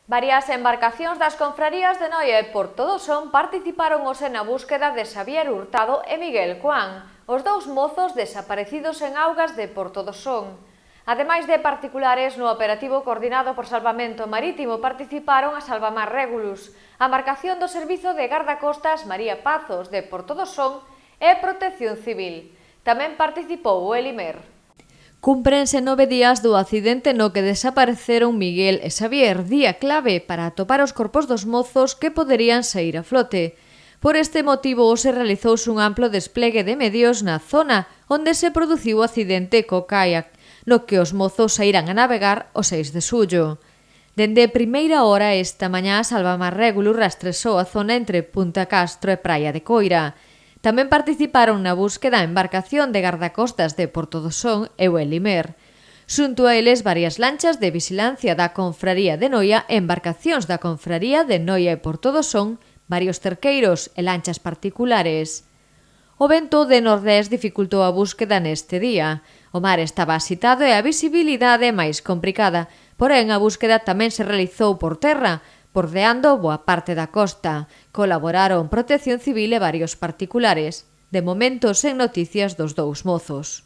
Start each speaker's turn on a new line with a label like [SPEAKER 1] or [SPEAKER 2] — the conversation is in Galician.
[SPEAKER 1] Varias embarcacións das confrarías de Noia e Porto do Son participaron hoxe na búsqueda de Xavier Hurtado e Miguel Cuán, os dous mozos desaparecidos en augas de Porto do Son. Ademais de particulares, no operativo coordinado por Salvamento Marítimo participaron a Salvamar Regulus, a embarcación do Servizo de Gardacostas María Pazos de Porto do Son e Protección Civil. Tamén participou o Elimer. Cúmprense 9 días do accidente no que desapareceron Miguel e Xavier, día clave para atopar os corpos dos mozos que poderían saír a flote. Por este motivo, hoxe realizouse un amplo desplegue de medios na zona onde se produciu o accidente co caiac, no que os mozos saíran a navegar o 6 de xullo. Dende primeira hora esta mañá, Salvamar Regulus rastresou a zona entre Punta Castro e Praia de Coira. Tamén participaron na búsqueda a embarcación de gardacostas de Porto do Son e o Elimer. Xunto a eles, varias lanchas de vixilancia da Confraría de Noia e embarcacións da Confraría de Noia e Porto do Son, varios cerqueiros e lanchas particulares. O vento de nordés dificultou a búsqueda neste día. O mar estaba axitado e a visibilidade máis complicada, porén a búsqueda tamén se realizou por terra, bordeando boa parte da costa. Colaboraron Protección Civil e varios particulares. De momento, sen noticias dos dous mozos.